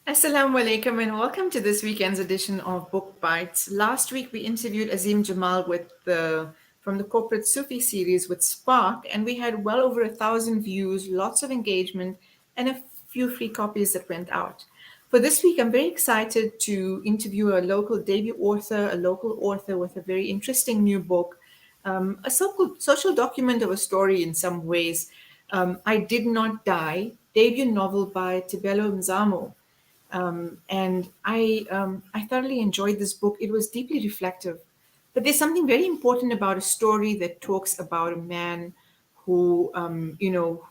Assalamu alaikum and welcome to this weekend's edition of Book Bites. Last week we interviewed Azim Jamal from the Corporate Sufi series with Spark, and we had well over 1,000 views, lots of engagement, and a few free copies that went out. For this week, I'm very excited to interview a local debut author, a local author with a very interesting new book, a social document of a story in some ways. I Did Not Die, debut novel by Tebello Mzamo. And I thoroughly enjoyed this book. It was deeply reflective. But there's something very important about a story that talks about a man who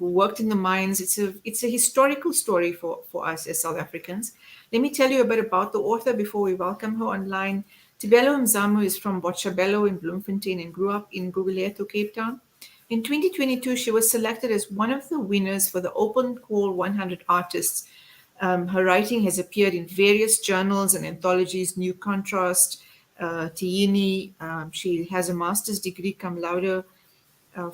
worked in the mines. It's a historical story for us as South Africans. Let me tell you a bit about the author before we welcome her online. Tebello Mzamo is from Botshabelo in Bloemfontein and grew up in Gugulethu, Cape Town. In 2022, she was selected as one of the winners for the Open Call 100 Artists. Her writing has appeared in various journals and anthologies, New Contrast, Tiini. She has a master's degree cum laude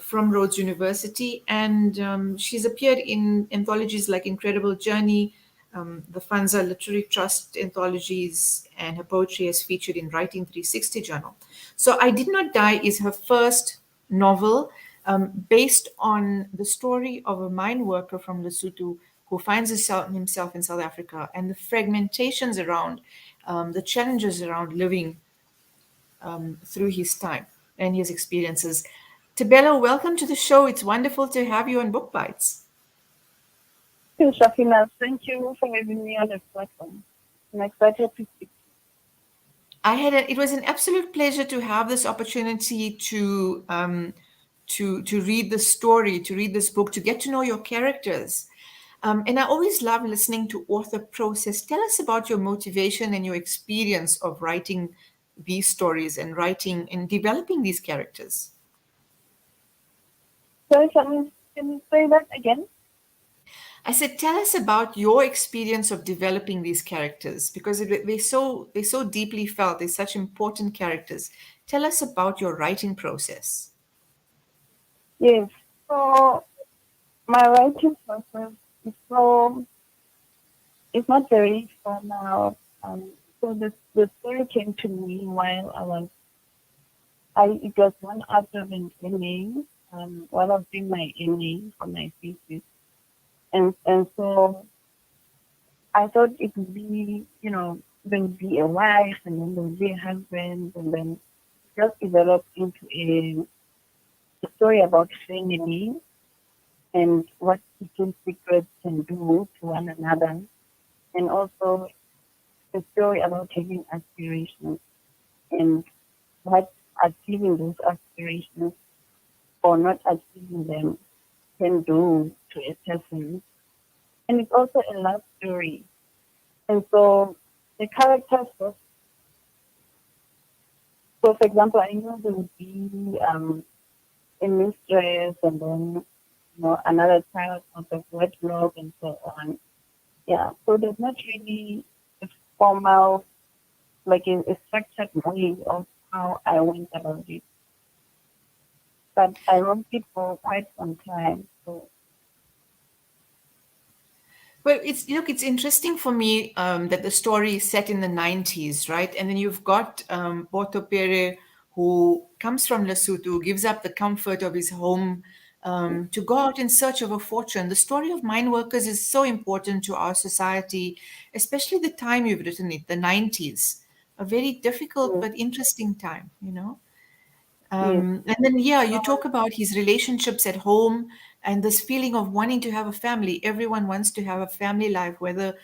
from Rhodes University, and she's appeared in anthologies like Incredible Journey, the Fanza Literary Trust anthologies, and her poetry is featured in Writing 360 Journal. So, I Did Not Die is her first novel based on the story of a mine worker from Lesotho who finds himself in South Africa and the fragmentations around the challenges around living through his time and his experiences. Tebello, welcome to the show. It's wonderful to have you on Book Bites. Thank you, Shafinaaz. Thank you for having me on the platform. I'm excited to speak. It was an absolute pleasure to have this opportunity to read the story, to read this book, to get to know your characters. And I always love listening to author process. Tell us about your motivation and your experience of writing these stories and writing and developing these characters. So, Shafinaaz, can you say that again? I said, tell us about your experience of developing these characters because they're so deeply felt. They're such important characters. Tell us about your writing process. Yes. So, my writing process is it's not very formal. So the story came to me while it was one after an MA, while I was doing my MA for my thesis. And so I thought it would be, there would be a wife and then there would be a husband and then it just developed into a story about family and what kitchen secrets can do to one another. And also a story about having aspirations and what achieving those aspirations or not achieving them can do to a person. And it's also a love story. And so the characters so for example, I know there would be a mistress and then another child out of wedlock and so on. Yeah. So there's not really a formal like a structured way of how I went about it. But I wrote it for quite some time. So Well, it's interesting for me that the story is set in the 90s, right? And then you've got Poto Pere, who comes from Lesotho, gives up the comfort of his home to go out in search of a fortune. The story of mine workers is so important to our society, especially the time you've written it, the 90s, a very difficult yes, but interesting time. yes. And then, yeah, you So talk about his relationships at home and this feeling of wanting to have a family. Everyone wants to have a family life, whether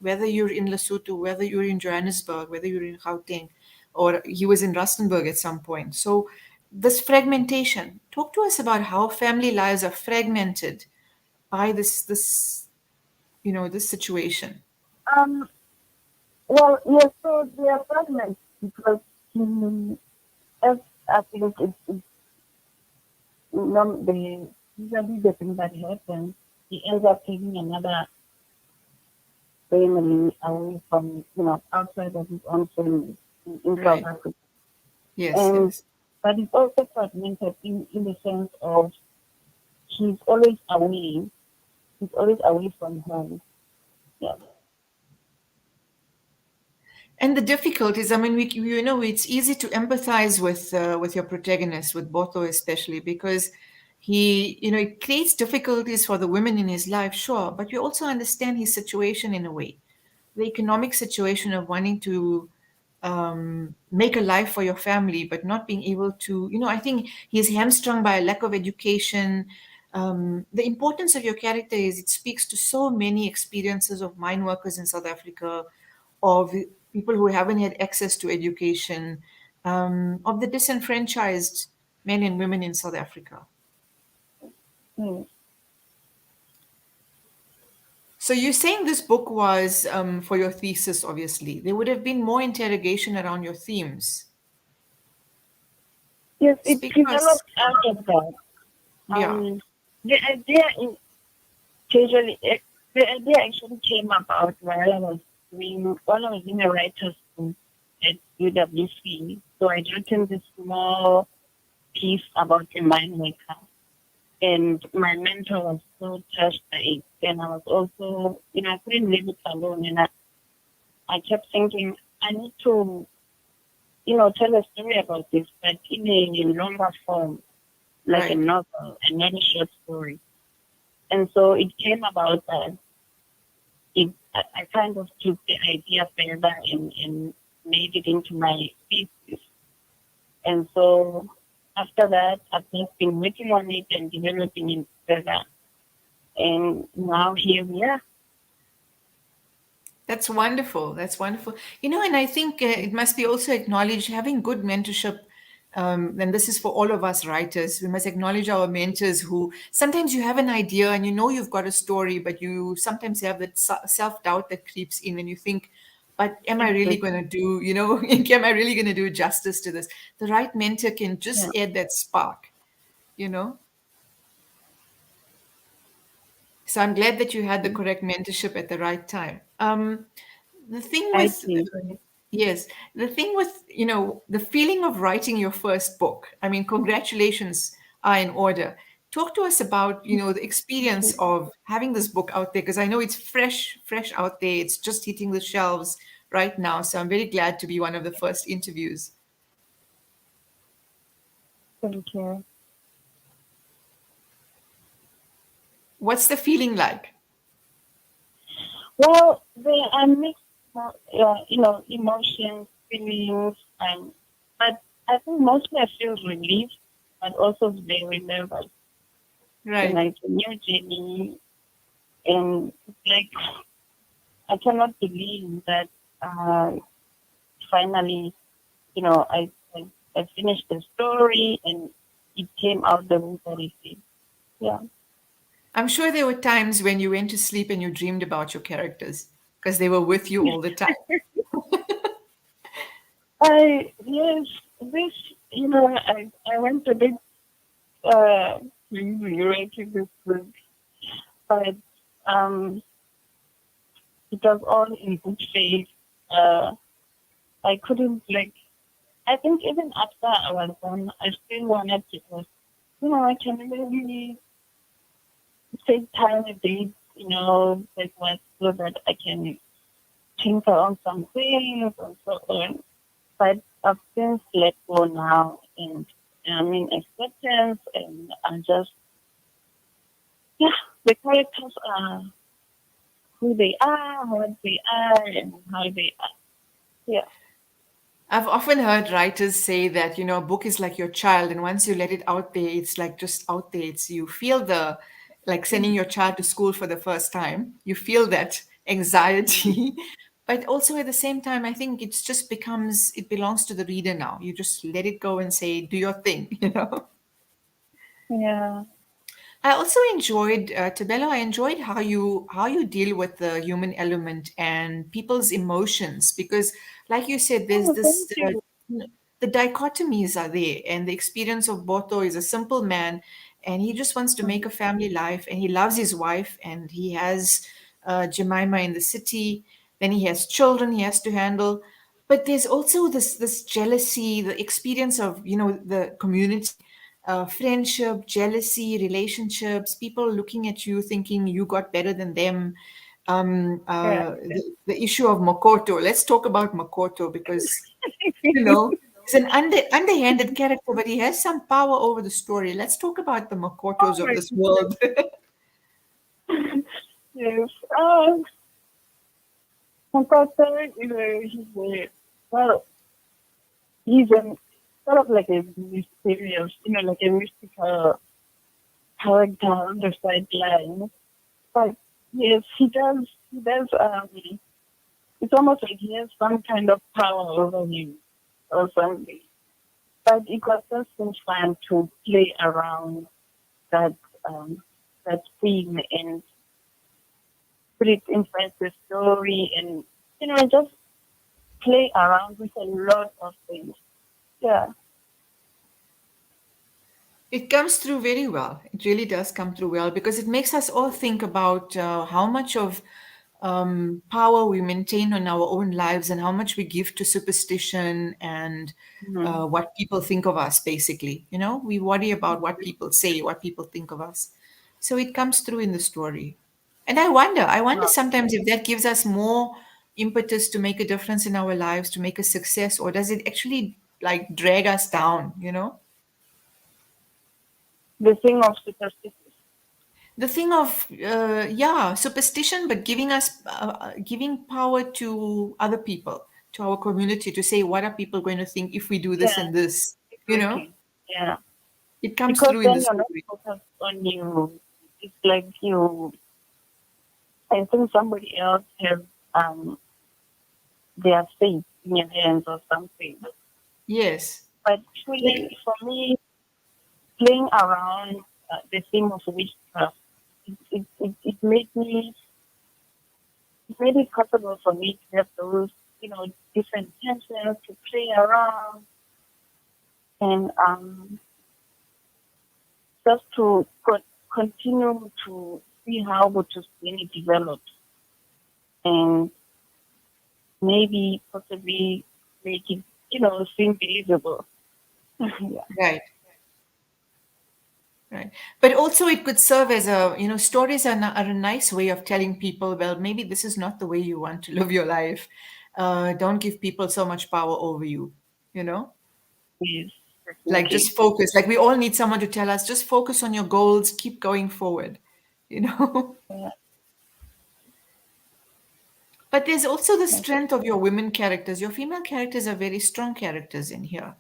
you're in Lesotho, whether you're in Johannesburg, whether you're in Gauteng, or he was in Rustenburg at some point. So this fragmentation. Talk to us about how family lives are fragmented by this situation. um well yes, so they are fragments because he as I think it's the usually the thing that happens, he ends up taking another family away from, outside of his own family in South Right. Africa. Yes, And yes. but it's also fragmented in the sense of he's always away. He's always away from home. Yeah. And the difficulties, I mean, it's easy to empathize with your protagonist, with Botho especially, because it creates difficulties for the women in his life, sure, but you also understand his situation in a way, the economic situation of wanting to make a life for your family, but not being able to, I think he's hamstrung by a lack of education. The importance of your character is it speaks to so many experiences of mine workers in South Africa, of people who haven't had access to education, of the disenfranchised men and women in South Africa. Mm. So you're saying this book was for your thesis, obviously. There would have been more interrogation around your themes. Yes, it Speak to us. developed out of that. Yeah, The idea is usually the idea actually came about while I was in a writer's school at UWC. So I written this small piece about a mine worker, and my mentor was so touched by it. And I was also, I couldn't leave it alone, and I kept thinking I need to, tell a story about this, but in a longer form, like a right. novel and not a short story. And so it came about that I kind of took the idea further and made it into my thesis. And so after that, I've just been working on it and developing it further. And now here we are. That's wonderful. That's wonderful. And I think it must be also acknowledged having good mentorship. And this is for all of us writers. We must acknowledge our mentors who sometimes you have an idea and you know you've got a story, but you sometimes have that self doubt that creeps in and you think, but am I really going to Exactly. do, am I really going to do justice to this? The right mentor can Yeah, just add that spark, you know? So I'm glad that you had the correct mentorship at the right time. The thing I with see. Yes, the thing with, the feeling of writing your first book. I mean, congratulations are in order. Talk to us about, the experience of having this book out there, because I know it's fresh out there. It's just hitting the shelves right now. So I'm very glad to be one of the first interviews. Thank you. What's the feeling like? Well, there are mixed, emotions, feelings, but I think mostly I feel relief, but also very nervous. Right. It's a new journey, and it's like I cannot believe that finally, I finished the story and it came out the way that it did. Yeah. I'm sure there were times when you went to sleep and you dreamed about your characters because they were with you all the time. Yes, this, I went a bit crazy writing this book, but um, it was all in good faith. Uh, I couldn't, I think even after I was done, I still wanted to just, I can really take time a bit, so that I can think around some things and so on. But I've since let go now, and I'm in acceptance, and I'm just, yeah, the characters are who they are, what they are, and how they are. Yeah. I've often heard writers say that, a book is like your child, and once you let it out there, it's like just out there. It's you feel like sending your child to school for the first time. You feel that anxiety, but also at the same time, I think it belongs to the reader now. You just let it go and say, do your thing. Yeah. I also enjoyed Tebello. I enjoyed how you deal with the human element and people's emotions because, like you said, there's Oh, thank this you. the dichotomies are there, and the experience of Boto is a simple man, and he just wants to make a family life, and he loves his wife, and he has Jemima in the city. Then he has children he has to handle, but there's also this jealousy, the experience of the community, friendship, jealousy, relationships, people looking at you thinking you got better than them. Yeah. The issue of Makoto. Let's talk about Makoto because he's an underhanded character, but he has some power over the story. Let's talk about the Oh Makotos of my this goodness. world. Yes. Concorder, well, he's a sort of like a mysterious, like a mystical character on the sideline. But yes, he does, it's almost like he has some kind of power over him or something. But it was just so fun to play around that, um, that theme and put it inside the story and, just play around with a lot of things. Yeah. It comes through very well. It really does come through well because it makes us all think about how much of power we maintain on our own lives and how much we give to superstition and Mhm. what people think of us, basically. We worry about what people say, what people think of us. So it comes through in the story. And I wonder Wow. sometimes if that gives us more impetus to make a difference in our lives, to make a success, or does it actually like drag us down? The thing of superstition. The thing of yeah, superstition, but giving power to other people, to our community, to say what are people going to think if we do this Yeah, and this. you know exactly. Yeah. it comes Because through in the then you're not story. focused on you. It's like I think somebody else has um their fate in your hands or something. Yes. But Like, truly, for me, playing around the theme of witchcraft, it made it possible for me to have those, different tensions to play around and just to continue to see how Botswana develops and maybe possibly make it, seem believable. Yeah. right. Right. But also, it could serve as stories are a nice way of telling people, well, maybe this is not the way you want to live your life. Don't give people so much power over you, you know? Yes, Like, definitely. just focus. Like, we all need someone to tell us, just focus on your goals, keep going forward, you know? Yeah, But there's also the yes, strength of your women characters. Your female characters are very strong characters in here.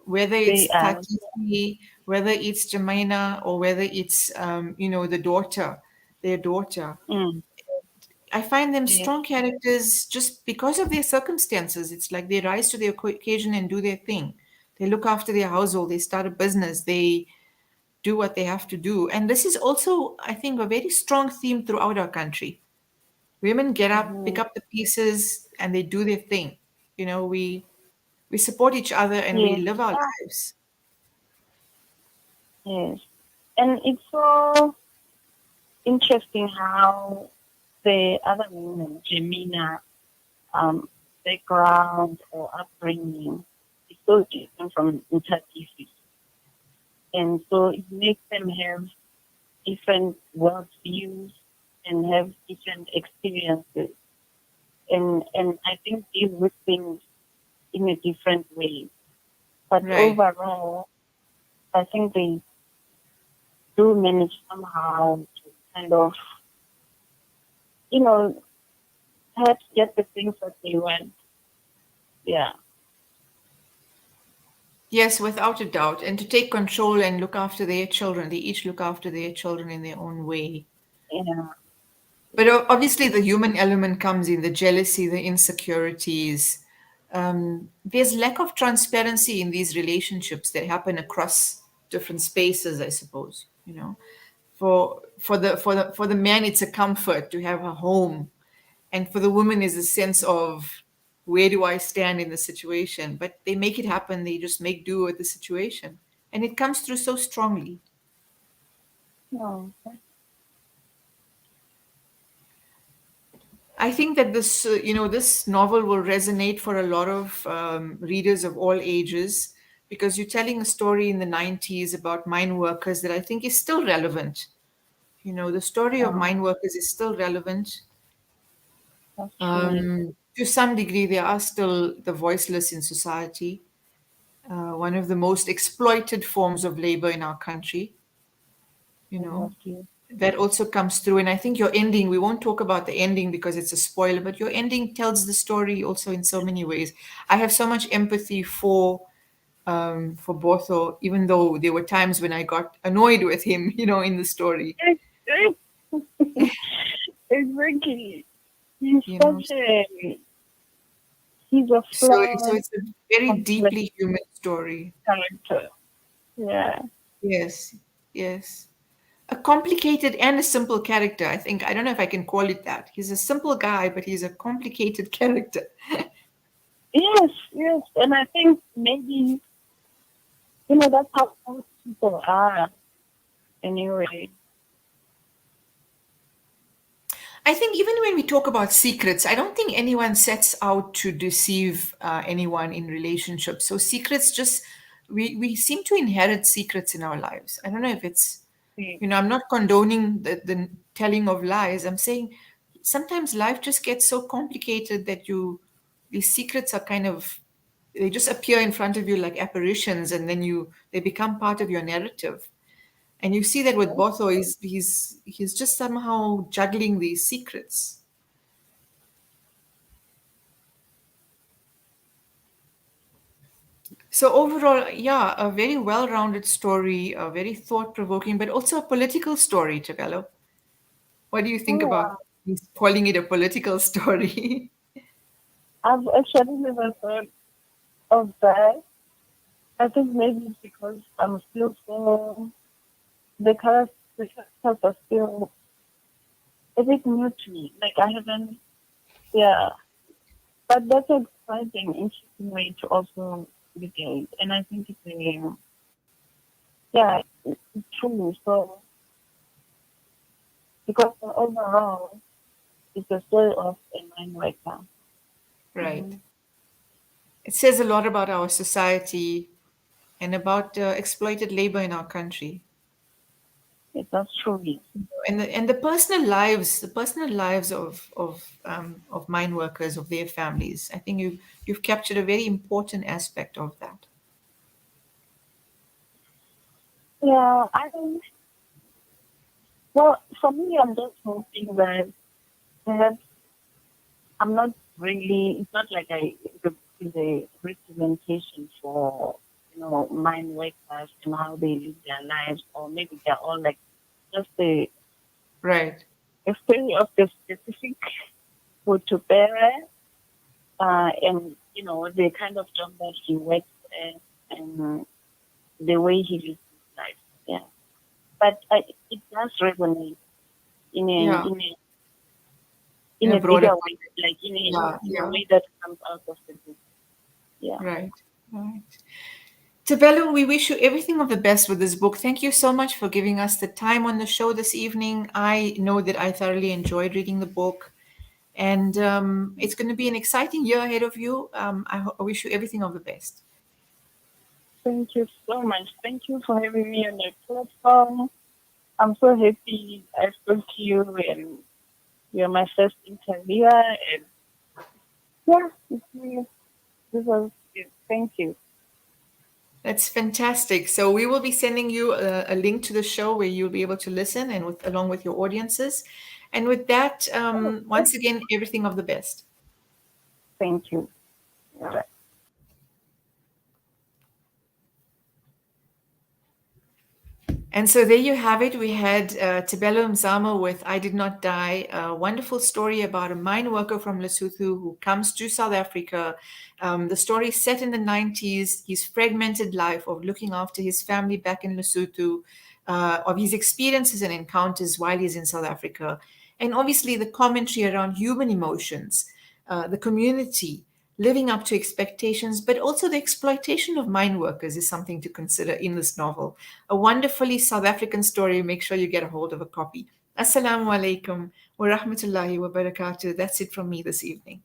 Whether they it's are. Tatiti, whether it's Jemina, or whether it's, the daughter, their daughter. Mm, I find them yes. strong characters just because of their circumstances. It's like they rise to the occasion and do their thing. They look after their household, they start a business, they do what they have to do. And this is also, I think, a very strong theme throughout our country. Women get up, pick Hmm. up the pieces, and they do their thing. We support each other and we Yes. live our lives. Yes. And it's so interesting how the other women, Jemina, um, background or upbringing is so different from Mtatisi. And so it makes them have different worldviews and have different experiences. And I think deal with things in a different way. But Right. overall, I think they do manage somehow to kind of, you know, perhaps get the things that they want. Yeah. Yes, without a doubt. And to take control and look after their children. They each look after their children in their own way. Yeah. But obviously, the human element comes in the jealousy, the insecurities. There's lack of transparency in these relationships that happen across different spaces, I suppose. For the man, it's a comfort to have a home, and for the woman, is a sense of where do I stand in the situation. But they make it happen. They just make do with the situation, and it comes through so strongly. No. I think that this novel will resonate for a lot of readers of all ages because you're telling a story in the 90s about mine workers that I think is still relevant. The story of No. mine workers is still relevant. That's true. To some degree, they are still the voiceless in society, one of the most exploited forms of labor in our country, you know. Exactly. That also comes through. And I think your ending, we won't talk about the ending because it's a spoiler, but your ending tells the story also in so many ways. I have so much empathy for Botho, even though there were times when I got annoyed with him, in the story, Exactly. He's you know. such a he's a So flawed, it's a very complex deeply human story. character. Yeah. Yes, yes. A complicated and a simple character. I think, I don't know if I can call it that. He's a simple guy, but he's a complicated character. Yes, yes. And I think maybe, that's how most people are anyway. I think even when we talk about secrets, I don't think anyone sets out to deceive anyone in relationships. So secrets just, we seem to inherit secrets in our lives. I don't know if it's, See, I'm not condoning the telling of lies. I'm saying sometimes life just gets so complicated that these secrets are kind of, they just appear in front of you like apparitions, and then they become part of your narrative. And you see that with Botho, he's just somehow juggling these secrets. So overall, yeah, a very well-rounded story, a very thought-provoking, but also a political story, Tebello. What do you think oh, about calling it a political story? I've actually never thought of that. I think maybe it's because I'm still so the characters are still a bit new to me. Like I haven't, yeah. But that's a quite an interesting way to also look at it, and I think it's yeah, it's true. So because overall, it's a story of a mind right now. Right. Mm-hmm. It says a lot about our society and about exploited labor in our country. It does truly. And the personal lives of mine workers, of their families. I think you've captured a very important aspect of that. Yeah, I think. Well, for me, I'm just hoping that perhaps I'm not really. It's not like the is a representation for mine workers and how they live their lives, or maybe they're all like just Right. a story of the specific Putupere, and the kind of job that he works at, and the way he lives his life. Yeah, but it does resonate in a Yeah. in a In in a a broader bigger way, context. like Yeah. in a Yeah. way that comes out of the book. Yeah. Right. Right. Tabella, we wish you everything of the best with this book. Thank you so much for giving us the time on the show this evening. I know that I thoroughly enjoyed reading the book, and it's going to be an exciting year ahead of you. I wish you everything of the best. Thank you so much. Thank you for having me on your platform. I'm so happy I spoke to you, and you're my first interviewer. And yeah, this was it. Thank you. That's fantastic. So we will be sending you a link to the show where you'll be able to listen, and along with your audiences. And with that, once again, everything of the best. Thank you. And so there you have it. We had Tebello Mzamo with I Did Not Die, a wonderful story about a mine worker from Lesotho who comes to South Africa. The story is set in the 90s, his fragmented life of looking after his family back in Lesotho, of his experiences and encounters while he's in South Africa. And obviously the commentary around human emotions, the community, living up to expectations, but also the exploitation of mine workers is something to consider in this novel. A wonderfully South African story. Make sure you get a hold of a copy. Assalamu alaikum wa rahmatullahi wa barakatuh. That's it from me this evening.